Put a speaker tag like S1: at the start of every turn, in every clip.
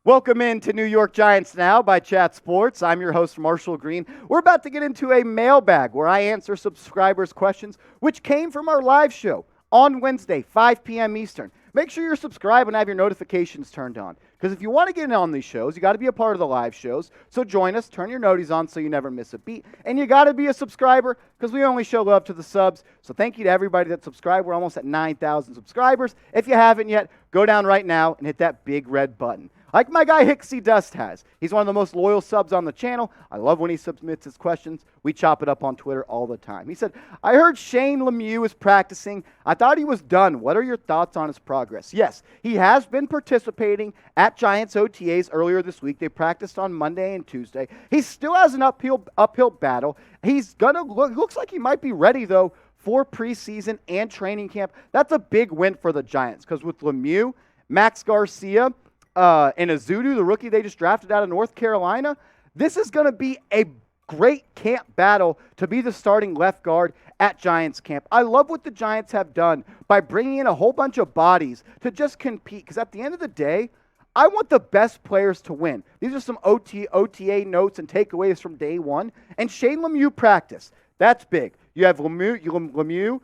S1: Welcome into New York Giants Now by Chat Sports. I'm your host, Marshall Green. We're about to get into a mailbag where I answer subscribers' questions, which came from our live show on Wednesday, 5 p.m. Eastern. Make sure you're subscribed and have your notifications turned on. Because if you want to get in on these shows, you got to be a part of the live shows. So join us, turn your noties on so you never miss a beat. And you got to be a subscriber because we only show love to the subs. So thank you to everybody that subscribed. We're almost at 9,000 subscribers. If you haven't yet, go down right now and hit that big red button. Like my guy Hicksy Dust has. He's one of the most loyal subs on the channel. I love when he submits his questions. We chop it up on Twitter all the time. He said, I heard Shane Lemieux is practicing. I thought he was done. What are your thoughts on his progress? Yes, he has been participating at Giants OTAs earlier this week. They practiced on Monday and Tuesday. He still has an uphill battle. He's gonna looks like he might be ready though for preseason and training camp. That's a big win for the Giants because with Lemieux, Max Garcia, and Azudu, the rookie they just drafted out of North Carolina, this is going to be a great camp battle to be the starting left guard at Giants camp. I love what the Giants have done by bringing in a whole bunch of bodies to just compete, because at the end of the day, I want the best players to win. These are some OTA notes and takeaways from day one. And Shane Lemieux practice. That's big. You have Lemieux,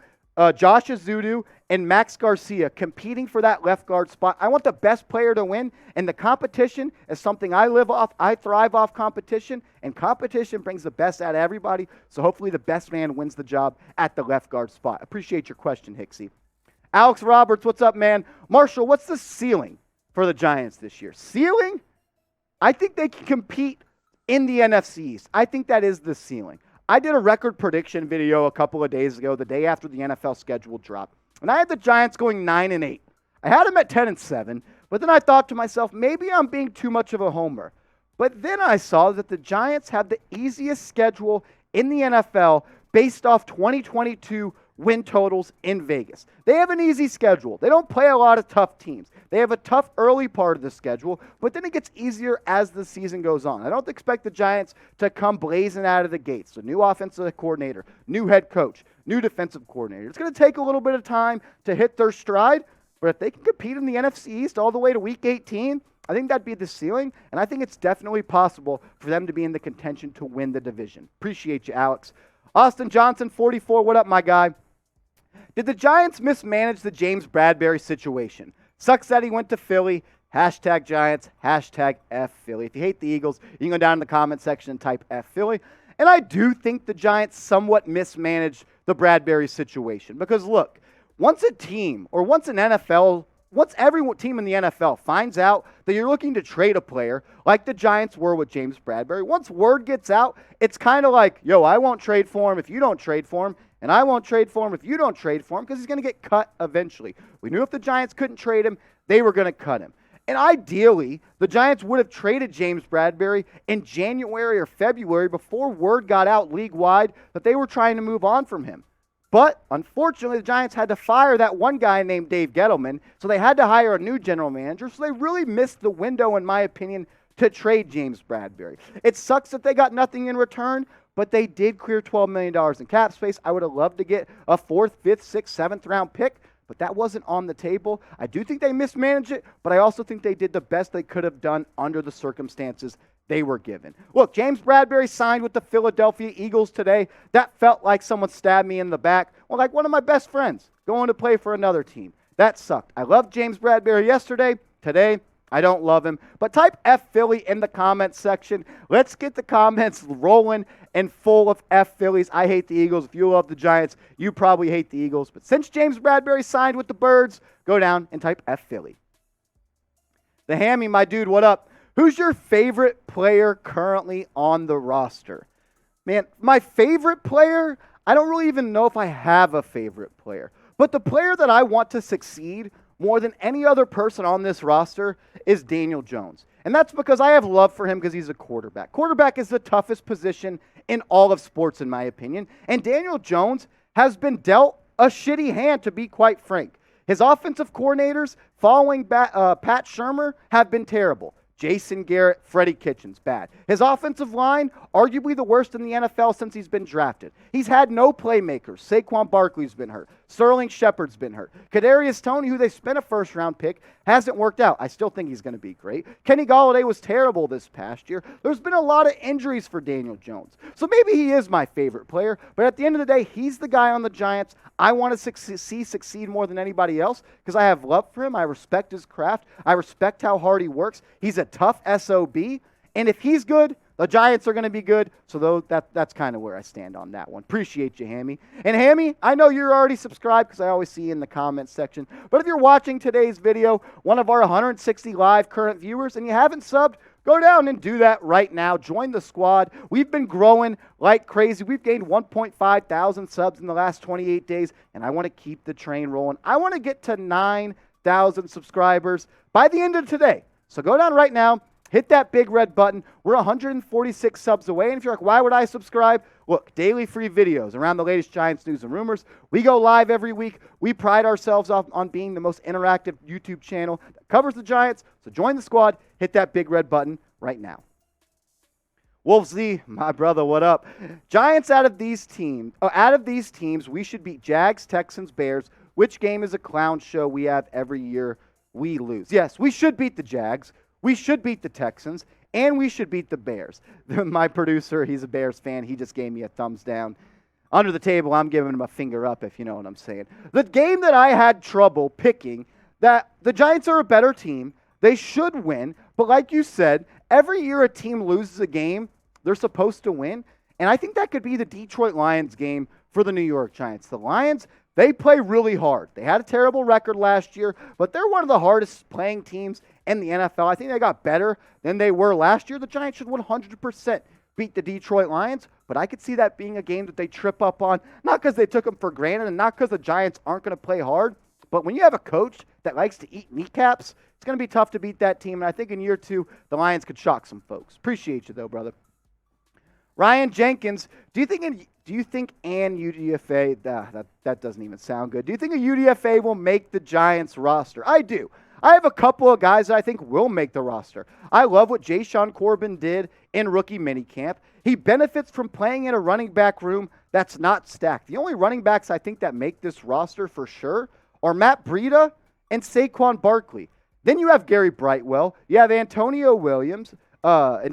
S1: Josh Azudu, and Max Garcia competing for that left guard spot. I want the best player to win, and the competition is something I live off. I thrive off competition, and competition brings the best out of everybody, so hopefully the best man wins the job at the left guard spot. Appreciate your question, Hicksy. Alex Roberts, what's up, man? Marshall, what's the ceiling for the Giants this year? Ceiling? I think they can compete in the NFC East. I think that is the ceiling. I did a record prediction video a couple of days ago, the day after the NFL schedule dropped. And I had the Giants going 9-8. I had them at 10-7, but then I thought to myself, maybe I'm being too much of a homer. But then I saw that the Giants have the easiest schedule in the NFL based off 2022 win totals in Vegas. They have an easy schedule. They don't play a lot of tough teams. They have a tough early part of the schedule, but then it gets easier as the season goes on. I don't expect the Giants to come blazing out of the gates. So new offensive coordinator, new head coach, new defensive coordinator. It's going to take a little bit of time to hit their stride, but if they can compete in the NFC East all the way to Week 18, I think that'd be the ceiling, and I think it's definitely possible for them to be in the contention to win the division. Appreciate you, Alex. Austin Johnson, 44, what up, my guy? Did the Giants mismanage the James Bradberry situation? Sucks that he went to Philly. Hashtag Giants. Hashtag F Philly. If you hate the Eagles, you can go down in the comment section and type F Philly. And I do think the Giants somewhat mismanaged the Bradberry situation. Because look, once every team in the NFL finds out that you're looking to trade a player, like the Giants were with James Bradberry, once word gets out, it's kind of like, yo, I won't trade for him if you don't trade for him, and I won't trade for him if you don't trade for him, because he's going to get cut eventually. We knew if the Giants couldn't trade him, they were going to cut him. And ideally, the Giants would have traded James Bradberry in January or February before word got out league-wide that they were trying to move on from him. But unfortunately, the Giants had to fire that one guy named Dave Gettleman, so they had to hire a new general manager. So they really missed the window, in my opinion, to trade James Bradberry. It sucks that they got nothing in return, but they did clear $12 million in cap space. I would have loved to get a 4th, 5th, 6th, 7th round pick, but that wasn't on the table. I do think they mismanaged it, but I also think they did the best they could have done under the circumstances they were given. Look, James Bradberry signed with the Philadelphia Eagles today. That felt like someone stabbed me in the back. Well, like one of my best friends going to play for another team. That sucked. I loved James Bradberry yesterday. Today, I don't love him. But type F Philly in the comments section. Let's get the comments rolling and full of F Phillies. I hate the Eagles. If you love the Giants, you probably hate the Eagles. But since James Bradberry signed with the Birds, go down and type F Philly. The Hammy, my dude, what up? Who's your favorite player currently on the roster? Man, my favorite player, I don't really even know if I have a favorite player. But the player that I want to succeed more than any other person on this roster is Daniel Jones. And that's because I have love for him because he's a quarterback. Quarterback is the toughest position in all of sports, in my opinion. And Daniel Jones has been dealt a shitty hand, to be quite frank. His offensive coordinators following Pat Shurmur have been terrible. Jason Garrett, Freddie Kitchens, bad. His offensive line, arguably the worst in the NFL since he's been drafted. He's had no playmakers. Saquon Barkley's been hurt. Sterling Shepard's been hurt. Kadarius Toney, who they spent a first-round pick, hasn't worked out. I still think he's going to be great. Kenny Golladay was terrible this past year. There's been a lot of injuries for Daniel Jones. So maybe he is my favorite player, but at the end of the day, he's the guy on the Giants I want to see succeed more than anybody else because I have love for him. I respect his craft. I respect how hard he works. He's a tough SOB, and if he's good, the Giants are going to be good. So that's kind of where I stand on that one. Appreciate you, Hammy. And Hammy, I know you're already subscribed because I always see you in the comments section. But if you're watching today's video, one of our 160 live current viewers, and you haven't subbed, go down and do that right now. Join the squad. We've been growing like crazy. We've gained 1.5 thousand subs in the last 28 days, and I want to keep the train rolling. I want to get to 9,000 subscribers by the end of today. So go down right now. Hit that big red button. We're 146 subs away. And if you're like, why would I subscribe? Look, daily free videos around the latest Giants news and rumors. We go live every week. We pride ourselves on being the most interactive YouTube channel that covers the Giants. So join the squad. Hit that big red button right now. Wolves Z, my brother, what up? Giants out of these teams, we should beat Jags, Texans, Bears. Which game is a clown show we have every year we lose? Yes, we should beat the Jags. We should beat the Texans, and we should beat the Bears. My producer, he's a Bears fan. He just gave me a thumbs down. Under the table, I'm giving him a finger up, if you know what I'm saying. The game that I had trouble picking, that the Giants are a better team. They should win. But like you said, every year a team loses a game, they're supposed to win. And I think that could be the Detroit Lions game for the New York Giants. The Lions, they play really hard. They had a terrible record last year, but they're one of the hardest playing teams in the NFL. I think they got better than they were last year. The Giants should 100% beat the Detroit Lions, but I could see that being a game that they trip up on, not because they took them for granted and not because the Giants aren't going to play hard, but when you have a coach that likes to eat kneecaps, it's going to be tough to beat that team, and I think in year two, the Lions could shock some folks. Appreciate you, though, brother. Ryan Jenkins, do you think an UDFA, that doesn't even sound good. Do you think a UDFA will make the Giants roster? I do. I have a couple of guys that I think will make the roster. I love what Jashaun Corbin did in rookie minicamp. He benefits from playing in a running back room that's not stacked. The only running backs I think that make this roster for sure are Matt Breida and Saquon Barkley. Then you have Gary Brightwell. You have Antonio Williams. I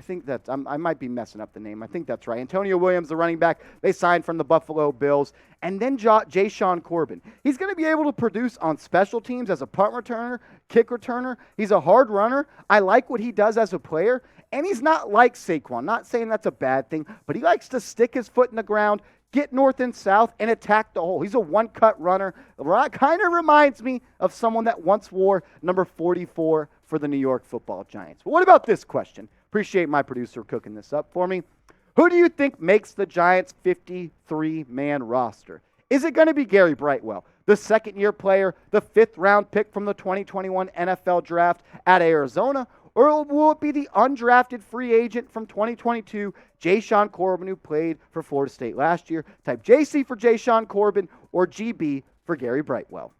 S1: think that's, I might be messing up the name. I think that's right. Antonio Williams, the running back, they signed from the Buffalo Bills. And then Jashaun Corbin. He's going to be able to produce on special teams as a punt returner, kick returner. He's a hard runner. I like what he does as a player. And he's not like Saquon. Not saying that's a bad thing, but he likes to stick his foot in the ground, get north and south, and attack the hole. He's a one-cut runner. Kind of reminds me of someone that once wore number 44 for the New York Football Giants. But what about this question? Appreciate my producer cooking this up for me. Who do you think makes the Giants' 53-man roster? Is it going to be Gary Brightwell, the second-year player, the fifth-round pick from the 2021 NFL Draft at Arizona, or will it be the undrafted free agent from 2022, Jashaun Corbin, who played for Florida State last year? Type JC for Jashaun Corbin or GB for Gary Brightwell.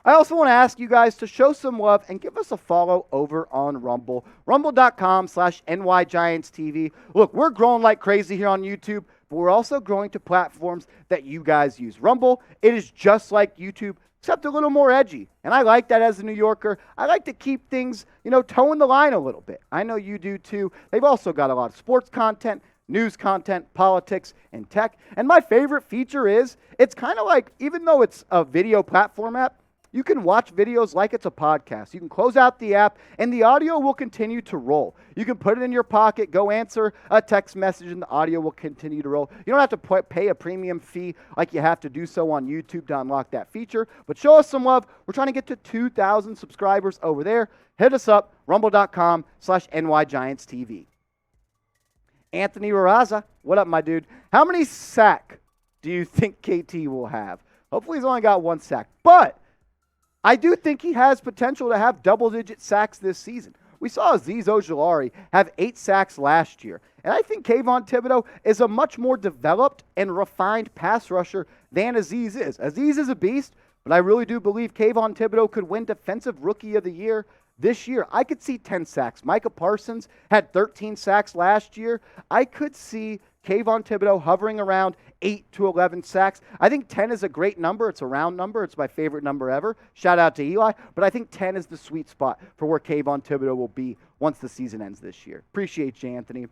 S1: I also want to ask you guys to show some love and give us a follow over on Rumble. Rumble.com/NYGiantsTV. Look, we're growing like crazy here on YouTube, but we're also growing to platforms that you guys use. Rumble, it is just like YouTube, except a little more edgy. And I like that as a New Yorker. I like to keep things, toeing the line a little bit. I know you do too. They've also got a lot of sports content, news content, politics, and tech. And my favorite feature is, it's kind of like, even though it's a video platform app, you can watch videos like it's a podcast. You can close out the app, and the audio will continue to roll. You can put it in your pocket, go answer a text message, and the audio will continue to roll. You don't have to pay a premium fee like you have to do so on YouTube to unlock that feature. But show us some love. We're trying to get to 2,000 subscribers over there. Hit us up, rumble.com/NYGiantsTV. Anthony Raza, what up, my dude? How many sacks do you think KT will have? Hopefully he's only got one sack. But I do think he has potential to have double-digit sacks this season. We saw Azeez Ojulari have 8 sacks last year. And I think Kayvon Thibodeaux is a much more developed and refined pass rusher than Azeez is. Azeez is a beast, but I really do believe Kayvon Thibodeaux could win Defensive Rookie of the Year this year, I could see 10 sacks. Micah Parsons had 13 sacks last year. I could see Kayvon Thibodeaux hovering around 8 to 11 sacks. I think 10 is a great number. It's a round number. It's my favorite number ever. Shout out to Eli. But I think 10 is the sweet spot for where Kayvon Thibodeaux will be once the season ends this year. Appreciate you, Anthony.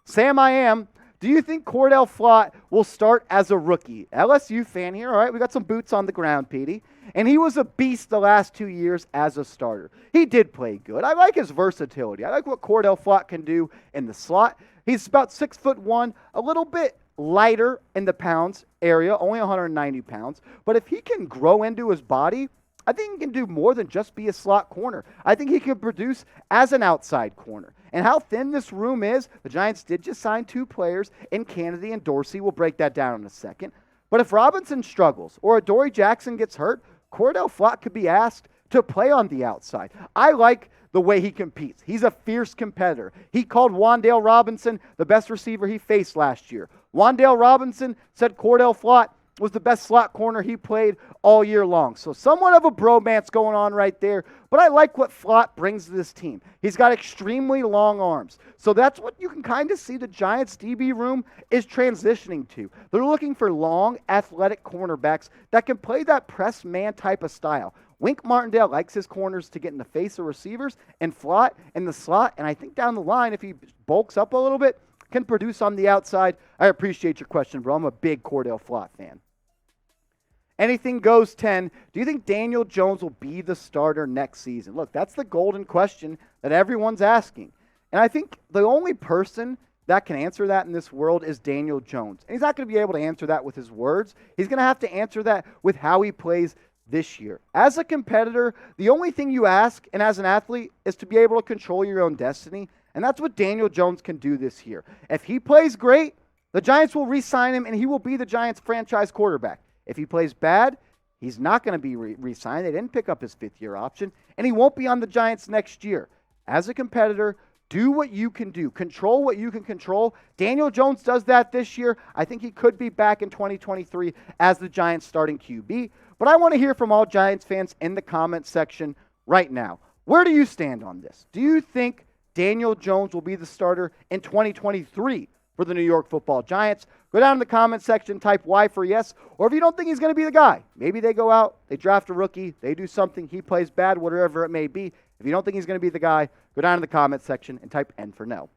S1: Sam I Am, do you think Cordell Flott will start as a rookie? LSU fan here. All right, we got some boots on the ground, Petey. And he was a beast the last 2 years as a starter. He did play good. I like his versatility. I like what Cordell Flott can do in the slot. He's about 6'1", a little bit lighter in the pounds area, only 190 pounds. But if he can grow into his body, I think he can do more than just be a slot corner. I think he can produce as an outside corner. And how thin this room is, the Giants did just sign 2 players in Kennedy and Dorsey. We'll break that down in a second. But if Robinson struggles or Adoree Jackson gets hurt, Cordell Flott could be asked to play on the outside. I like the way he competes. He's a fierce competitor. He called Wan'Dale Robinson the best receiver he faced last year. Wan'Dale Robinson said Cordell Flott was the best slot corner he played all year long. So somewhat of a bromance going on right there. But I like what Flott brings to this team. He's got extremely long arms. So that's what you can kind of see the Giants' DB room is transitioning to. They're looking for long, athletic cornerbacks that can play that press man type of style. Wink Martindale likes his corners to get in the face of receivers, and Flott in the slot. And I think down the line, if he bulks up a little bit, can produce on the outside. I appreciate your question, bro. I'm a big Cordell Flott fan. Anything goes 10. Do you think Daniel Jones will be the starter next season? Look, that's the golden question that everyone's asking. And I think the only person that can answer that in this world is Daniel Jones. And he's not going to be able to answer that with his words. He's going to have to answer that with how he plays this year. As a competitor, the only thing you ask, and as an athlete, is to be able to control your own destiny. And that's what Daniel Jones can do this year. If he plays great, the Giants will re-sign him, and he will be the Giants' franchise quarterback. If he plays bad, he's not going to be re-signed. They didn't pick up his 5th-year option, and he won't be on the Giants next year. As a competitor, do what you can do. Control what you can control. Daniel Jones does that this year. I think he could be back in 2023 as the Giants' starting QB. But I want to hear from all Giants fans in the comments section right now. Where do you stand on this? Do you think Daniel Jones will be the starter in 2023 for the New York Football Giants? Go down in the comment section, type Y for yes. Or if you don't think he's going to be the guy, maybe they go out, they draft a rookie, they do something, he plays bad, whatever it may be. If you don't think he's going to be the guy, go down in the comment section and type N for no.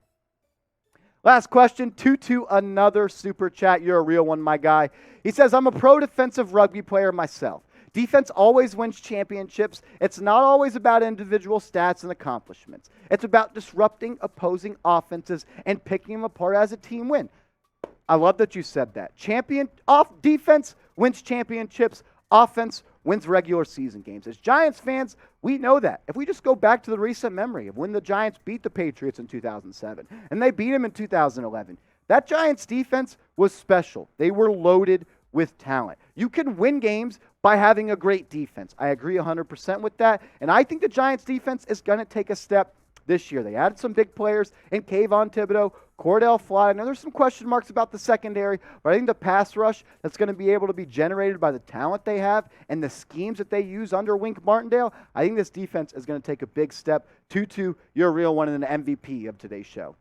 S1: Last question, Tutu, another super chat. You're a real one, my guy. He says, I'm a pro defensive rugby player myself. Defense always wins championships. It's not always about individual stats and accomplishments. It's about disrupting opposing offenses and picking them apart as a team win. I love that you said that. Defense wins championships. Offense wins regular season games. As Giants fans, we know that. If we just go back to the recent memory of when the Giants beat the Patriots in 2007 and they beat them in 2011, that Giants defense was special. They were loaded with talent. You can win games by having a great defense. I agree 100% with that. And I think the Giants defense is going to take a step this year. They added some big players in Kayvon Thibodeaux, Cordale Flott. I know there's some question marks about the secondary, but I think the pass rush that's going to be able to be generated by the talent they have and the schemes that they use under Wink Martindale, I think this defense is going to take a big step. Tutu, you're a real one and an MVP of today's show.